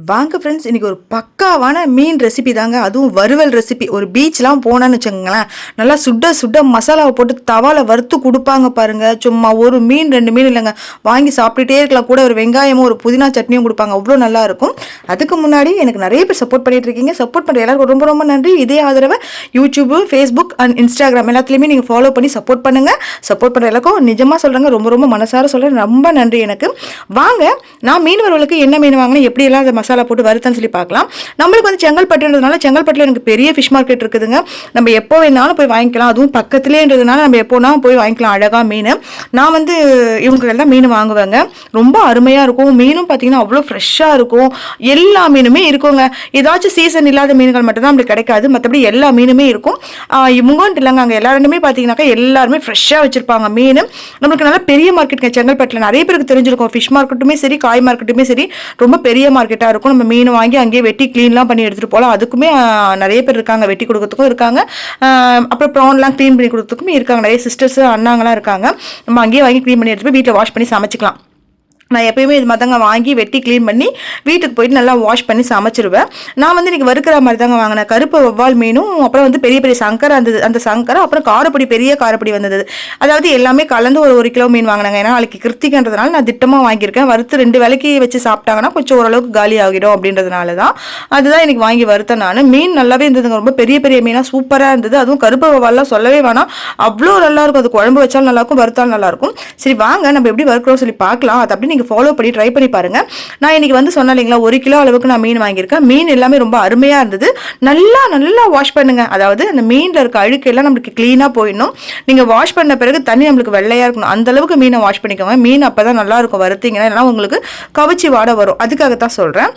வாங்க ஃப்ரெண்ட்ஸ், இன்றைக்கி ஒரு பக்காவான மீன் ரெசிபி தாங்க. அதுவும் வறுவல் ரெசிபி. ஒரு பீச்லாம் போனான்னு வச்சுக்கோங்களேன், நல்லா சுட சுட மசாலாவை போட்டு தவாவில் வறுத்து கொடுப்பாங்க பாருங்கள். சும்மா ஒரு மீன் 2 மீன் இல்லைங்க, வாங்கி சாப்பிட்டுட்டே இருக்கலாம். கூட ஒரு வெங்காயமும் ஒரு புதினா சட்னியும் கொடுப்பாங்க. அவ்வளோ நல்லாயிருக்கும். அதுக்கு முன்னாடி எனக்கு நிறைய பேர் சப்போர்ட் பண்ணிட்டு இருக்கீங்க. சப்போர்ட் பண்ணுற எல்லாருக்கும் ரொம்ப ரொம்ப நன்றி. இதே ஆதரவை யூடியூப், ஃபேஸ்புக் அண்ட் இன்ஸ்டாகிராம் எல்லாத்துலேயுமே நீங்கள் ஃபாலோ பண்ணி சப்போர்ட் பண்ணுங்கள். சப்போர்ட் பண்ணுற எல்லாருக்கும் நிஜமாக சொல்கிறேங்க, ரொம்ப ரொம்ப மனசார சொல்கிறேன், ரொம்ப நன்றி. எனக்கு வாங்க, நான் மீன் வறுவலுக்கு என்ன மீன் வாங்கினேன், எப்படியெல்லாம் அதை மசாலா போட்டு வறுத்தன்னு சொல்லி பார்க்கலாம். நம்மளுக்கு வந்து செங்கல்பட்டுன்றதுனால செங்கல்பட்டில் எனக்கு பெரிய ஃபிஷ் மார்க்கெட் இருக்குதுங்க. நம்ம எப்போ வேணாலும் போய் வாங்கிக்கலாம். அதுவும் பக்கத்துலேன்றதுனால நம்ம எப்போனா போய் வாங்கிக்கலாம் அழகாக மீன். நான் வந்து இவங்க தான் மீன் வாங்குவேங்க. ரொம்ப அருமையாக இருக்கும். மீனும் பார்த்தீங்கன்னா அவ்வளோ ஃப்ரெஷ்ஷாக இருக்கும். எல்லா மீனுமே இருக்குங்க. ஏதாச்சும் சீசன் இல்லாத மீன்கள் மட்டும் தான் நம்மளுக்கு கிடைக்காது. மற்றபடி எல்லா மீனுமே இருக்கும். இவங்கன்ட்டு இல்லைங்க, அங்கே எல்லாருமே பார்த்தீங்கன்னாக்கா எல்லாருமே ஃப்ரெஷ்ஷாக வச்சுருப்பாங்க மீன். நம்மளுக்கு நல்லா பெரிய மார்க்கெட்டுங்க செங்கல்பட்டில். நிறைய பேருக்கு தெரிஞ்சிருக்கும், ஃபிஷ் மார்க்கெட்டுமே சரி, காய் மார்க்கெட்டுமே சரி, ரொம்ப பெரிய மார்க்கெட்டாக இருக்கும். நம்ம மீன் வாங்கி அங்கேயே வெட்டி க்ளீன்லாம் பண்ணி எடுத்துகிட்டு போகலாம். அதுக்குமே நிறைய பேர் இருக்காங்க, வெட்டி கொடுக்கறதுக்கும் இருக்காங்க. அப்புறம் ப்ரான்லாம் க்ளீன் பண்ணி கொடுக்கறதுக்குமே இருக்காங்க. நிறைய சிஸ்டர்ஸ் அண்ணாங்களாம் இருக்காங்க. நம்ம அங்கேயே வாங்கி க்ளீன் பண்ணி எடுத்துகிட்டு போய் வீட்டில் வாஷ் பண்ணி சமைச்சிக்கலாம். நான் எப்பயுமே இது மாதிரி தாங்க வாங்கி வெட்டி க்ளீன் பண்ணி வீட்டுக்கு போயிட்டு நல்லா வாஷ் பண்ணி சமைச்சிருவேன். நான் வந்து இன்றைக்கி வறுக்கிற மாதிரி தாங்க வாங்கினேன். கருப்பு வவ்வால் மீனும், அப்புறம் வந்து பெரிய பெரிய சங்கரை இருந்தது. அந்த சங்கரை அப்புறம் காரப்பொடி, பெரிய காரப்பொடி வந்தது. அதாவது எல்லாமே கலந்து ஒரு கிலோ மீன் வாங்கினாங்க. ஏன்னா நாளைக்கு கிருத்திகன்றதுனால நான் திட்டமாக வாங்கியிருக்கேன். வறுத்து 2 வேளைக்கு வச்சு சாப்பிட்டாங்கன்னா கொஞ்சம் ஓரளவுக்கு காலி ஆகிடும் அப்படின்றதுனால தான் அதுதான் இன்றைக்கி வாங்கி வறுத்தேன் நான். மீன் நல்லாவே இருந்ததுங்க. ரொம்ப பெரிய பெரிய மீனாக சூப்பராக இருந்தது. அதுவும் கருப்பு வவ்வால்லாம் சொல்லவே வேணாம், அவ்வளோ நல்லாயிருக்கும். அது குழம்பு வச்சாலும் நல்லாயிருக்கும், வறுத்தாலும் நல்லாயிருக்கும். சரி வாங்க, நம்ம எப்படி வறுக்கிறோம் சொல்லி பார்க்கலாம். அது அப்படி நீங்கள் ஃபாலோ பண்ணி ட்ரை பண்ணி பாருங்க. நான் இன்னைக்கு வந்து சொன்னேன் இல்லைங்களா, 1 கிலோ அளவுக்கு நான் மீன் வாங்கியிருக்கேன். மீன் எல்லாமே ரொம்ப அருமையா இருந்தது. நல்லா வாஷ் பண்ணுங்க. அதாவது அந்த மீன்ல இருக்க அழுக்கு எல்லாம் நம்மளுக்கு கிளீனா போயிடணும். நீங்க வாஷ் பண்ண பிறகு தண்ணி நம்மளுக்கு வெள்ளையா இருக்கணும். அந்த அளவுக்கு மீனை வாஷ் பண்ணிக்கோங்க. மீன் அப்பதான் நல்லா இருக்கும் வறுத்தீங்கன்னா, இல்லைன்னா உங்களுக்கு கவிச்சி வாடை வரும். அதுக்காகத்தான் சொல்றேன்.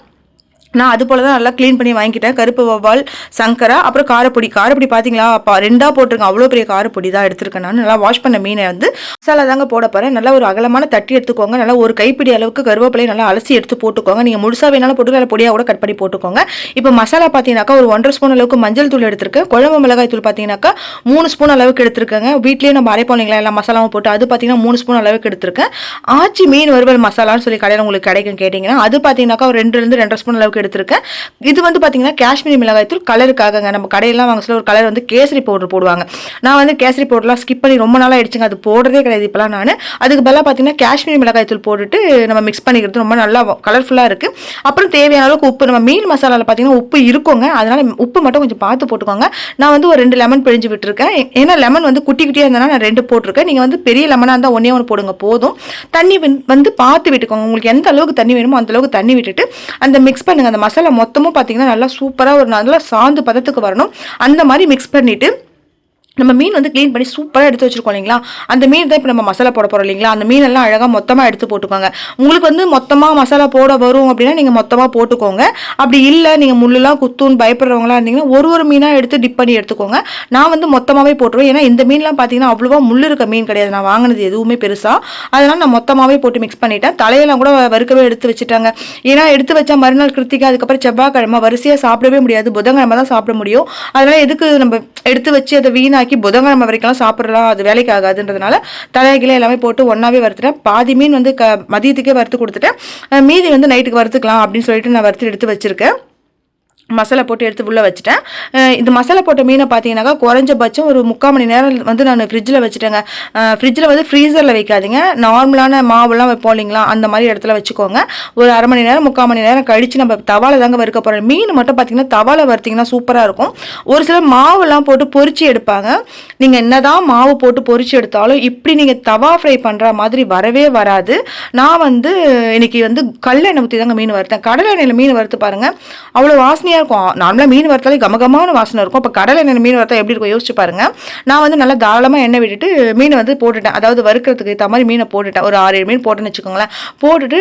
நான் அது போல தான் நல்லா க்ளீன் பண்ணி வாங்கிக்கிட்டேன். கருப்பு வவ்வால், சங்கரா, அப்புறம் காரப்பொடி. காரப்பொடி பார்த்தீங்களா, 2 போட்டிருக்கேன். அவ்வளோ பெரிய காரப்பொடி தான் எடுத்திருக்கேன் நான். நல்லா வாஷ் பண்ண மீனை வந்து மசாலா தாங்க போட போகிறேன். நல்லா ஒரு அகலமான தட்டி எடுத்துக்கோங்க. நல்லா ஒரு கைப்பிடி அளவுக்கு கருவேப்பிலையை நல்லா அலசி எடுத்து போட்டுக்கோங்க. நீங்கள் முழுசாக வேணாலும் போட்டு நல்லா பொடியாக கூட கட் பண்ணி போட்டுக்கோங்க. இப்போ மசாலா பார்த்தீங்கன்னாக்கா ஒரு 1.5 ஸ்பூன் அளவுக்கு மஞ்சள் தூள் எடுத்திருக்கேன். குழம்பு மிளகாய் தூள் பார்த்தீங்கன்னாக்கா 3 ஸ்பூன் அளவுக்கு எடுத்திருக்கேங்க. வீட்லேயே நம்ம அரைப்போம் இல்லைங்களா, எல்லா மசாலாவும் போட்டு, அது பார்த்தீங்கன்னா 3 ஸ்பூன் அளவுக்கு எடுத்திருக்கேன். ஆச்சி மீன் வறுவல் மசாலான்னு சொல்லி கடையில் உங்களுக்கு கிடைக்கும் கேட்டிங்கன்னா, அது பார்த்தீங்கன்னாக்கா ஒரு 2 2.5 ஸ்பூன் அளவுக்கு எடுத்திருக்கேன். இது வந்து பார்த்தீங்கன்னா காஷ்மீரி மிளகாய் தூள் கலருக்காகங்க. நம்ம கடையெல்லாம் வாங்க சொல்ல ஒரு கலர் வந்து கேசரி பவுடர் போடுவாங்க. நான் வந்து கேசரி பவுடர்லாம் ஸ்கிப் பண்ணி ரொம்ப நாளாக ஆயிடுச்சுங்க. அது போடுறதே கிடையாது இப்போலாம். நான் அதுக்கு பதிலாக பார்த்தீங்கன்னா காஷ்மீரி மிளகாய் தூள் போட்டுட்டு நம்ம மிக்ஸ் பண்ணிக்கிறது ரொம்ப நல்லா கலர்ஃபுல்லாக இருக்குது. அப்புறம் தேவையான அளவுக்கு உப்பு. நம்ம மீன் மசாலாவில் பார்த்தீங்கன்னா உப்பு இருக்குங்க, அதனால உப்பு மட்டும் கொஞ்சம் பார்த்து போட்டுக்கோங்க. நான் வந்து ஒரு 2 லெமன் பிழிஞ்சு விட்டுருக்கேன். ஏன்னா லெமன் வந்து குட்டி குட்டியாக இருந்தால் நான் 2 போட்டிருக்கேன். நீங்கள் வந்து பெரிய லெமனாக இருந்தால் 1 போடுங்க போதும். தண்ணி வந்து பார்த்து விட்டுக்கோங்க. உங்களுக்கு எந்த அளவுக்கு தண்ணி வேணுமோ அந்த அளவுக்கு தண்ணி விட்டுட்டு அந்த மிக்ஸ் பண்ணுங்க. அந்த மசாலா மொத்தமும் பார்த்தீங்கன்னா நல்லா சூப்பராக ஒரு நல்லா சாந்து பதத்துக்கு வரணும். அந்த மாதிரி மிக்ஸ் பண்ணிவிட்டு நம்ம மீன் வந்து க்ளீன் பண்ணி சூப்பராக எடுத்து வச்சுருக்கோம் இல்லைங்களா, அந்த மீன் தான் இப்போ நம்ம மசாலா போட போகிறோம் இல்லைங்களா, அந்த மீனெல்லாம் அழகாக மொத்தமாக எடுத்து போட்டுக்கோங்க. உங்களுக்கு வந்து மொத்தமாக மசாலா போட வரும் அப்படின்னா நீங்கள் மொத்தமாக போட்டுக்கோங்க. அப்படி இல்லை, நீங்கள் முள்ளெல்லாம் குத்துன்னு பயப்படுறவங்களாம் இருந்தீங்கன்னா ஒரு மீனாக எடுத்து டிப் பண்ணி எடுத்துக்கோங்க. நான் வந்து மொத்தமாகவே போட்டுருவேன். ஏன்னா இந்த மீன்லாம் பார்த்தீங்கன்னா அவ்வளோவா முள் இருக்க மீன் கிடையாது. நான் வாங்கினது எதுவுமே பெருசாக, அதனால் நான் மொத்தமாகவே போட்டு மிக்ஸ் பண்ணிட்டேன். தலையெல்லாம் கூட வறுக்கவே எடுத்து வச்சுட்டாங்க. ஏன்னா எடுத்து வச்சா மறுநாள் கிருத்திகை, அதுக்கப்புறம் செவ்வாய்க்கிழமை வரிசையாக சாப்பிடவே முடியாது. புதன்கிழமை தான் சாப்பிட முடியும். அதனால் எதுக்கு நம்ம எடுத்து வச்சு அதை வீணாக்கி புதன்கிழமை வரைக்கும் சாப்பிடலாம், அது வேலைக்கு ஆகாதுன்றதுனால தலைகீழ எல்லாமே போட்டு ஒன்னாவே வறுத்துட்டேன். பாதி மீன் வந்து மதியத்துக்கே வறுத்து கொடுத்துட்டேன். மீதி வந்து நைட்டுக்கு வறுத்துக்கலாம் அப்படின்னு சொல்லிட்டு நான் வறுத்து எடுத்து வச்சிருக்கேன். மசாலா போட்டு எடுத்து உள்ளே வச்சுட்டேன். இந்த மசாலா போட்ட மீனை பார்த்தீங்கன்னாக்கா குறைஞ்சபட்சம் ஒரு 3/4 மணி நேரம் வந்து நான் ஃப்ரிட்ஜில் வச்சுட்டேங்க. ஃப்ரிட்ஜில் வந்து ஃப்ரீசரில் வைக்காதீங்க. நார்மலான மாவுலாம் வைப்போம் இல்லைங்களா, அந்த மாதிரி இடத்துல வச்சுக்கோங்க. ஒரு 1/2 மணி நேரம் 3/4 மணி நேரம் கழித்து நம்ம தவாவில் தாங்க வறுக்க போகிறோம். மீன் மட்டும் பார்த்தீங்கன்னா தவாவில் வறுத்திங்கன்னா சூப்பராக இருக்கும். ஒரு சிலர் மாவுலாம் போட்டு பொரிச்சு எடுப்பாங்க. நீங்கள் என்னதான் மாவு போட்டு பொரிச்சு எடுத்தாலும் இப்படி நீங்கள் தவா ஃப்ரை பண்ணுற மாதிரி வரவே வராது. நான் வந்து இன்னைக்கு வந்து கடலெண்ணெய் ஊற்றி தாங்க மீன் வறுத்தேன். கடலை எண்ணெயில் மீன் வறுத்து பாருங்கள், அவ்வளோ வாசனையாக இருக்கும். நார்மலாக மீன் வறுத்தாலே கமகமான வாசனை இருக்கும். அப்போ கடலை எண்ணெய் மீன் வறுத்தா எப்படி இருக்கும் யோசிச்சு பாருங்க. நான் வந்து நல்லா தாராளமாக எண்ணெய் விட்டுட்டு மீனை வந்து போட்டுட்டேன். அதாவது வறுக்கிறதுக்கு ஏற்ற மாதிரி மீனை போட்டுட்டேன். ஒரு 6-7 மீன் போட்டுன்னு வச்சுக்கோங்களேன். போட்டுட்டு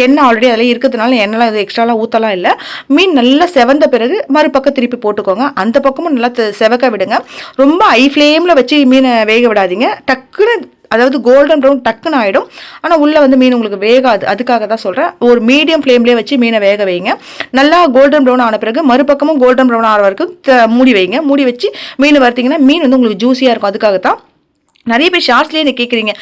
எண்ணெய் ஆல்ரெடி அதில் இருக்கிறதுனால எண்ணெய்லாம் அது எக்ஸ்ட்ராலாம் ஊற்றலாம் இல்லை. மீன் நல்லா செவந்த பிறகு மறுபக்கம் திருப்பி போட்டுக்கோங்க. அந்த பக்கமும் நல்லா செவக்க விடுங்க. ரொம்ப ஹை ஃப்ளேமில் வச்சு மீனை வேக விடாதீங்க. டக்குன்னு அதாவது கோல்டன் ப்ரௌன் டக்குன்னு ஆகிடும். ஆனால் உள்ளே வந்து மீன் உங்களுக்கு வேகாது. அதுக்காக தான் சொல்கிறேன். ஒரு மீடியம் ஃப்ளேம்லேயே வச்சு மீனை வேக வைங்க. நல்லா கோல்டன் ப்ரௌன் ஆன பிறகு மறுபக்கமும் கோல்டன் ப்ரௌன் ஆகிற வரைக்கும் மூடி வைங்க. மூடி வச்சு மீன் வறுத்திங்கன்னா மீன் வந்து உங்களுக்கு ஜூஸியாக இருக்கும். அதுக்காகத்தான் நிறைய பேர் ஷார்ட்ஸ்லேயே என்ன கேட்குறீங்க,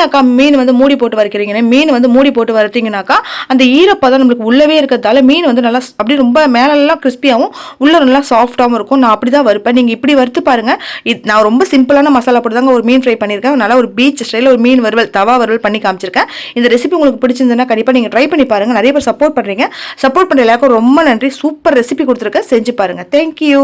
அக்கா மீன் வந்து மூடி போட்டு வறுக்கிறீங்கன்னு. மீன் வந்து மூடி போட்டு வறுத்தீங்கன்னாக்கா அந்த ஈரப்பதம் நம்மளுக்கு உள்ளவே இருக்கிறதால மீன் வந்து நல்லா அப்படியே ரொம்ப மேலெல்லாம் கிறிஸ்பியாகவும் உள்ள நல்லா சாஃப்டாகவும் இருக்கும். நான் அப்படி தான் வறுப்பேன். நீங்கள் இப்படி வறுத்து பாருங்கள். நான் ரொம்ப சிம்பிளான மசாலா போட்டு தாங்க ஒரு மீன் ஃப்ரை பண்ணியிருக்கேன். நல்லா ஒரு பீச் ஸ்டைலில் ஒரு மீன் வறுவல், தவா வறுவல் பண்ணி காமிச்சிருக்கேன். இந்த ரெசிபி உங்களுக்கு பிடிச்சிருந்ததுன்னா கண்டிப்பாக நீங்கள் ட்ரை பண்ணி பாருங்கள். நிறைய பேர் சப்போர்ட் பண்ணுறீங்க. சப்போர்ட் பண்ணுற எல்லாருக்கும் ரொம்ப நன்றி. சூப்பர் ரெசிபி கொடுத்துருக்கேன், செஞ்சு பாருங்கள். தேங்க்யூ.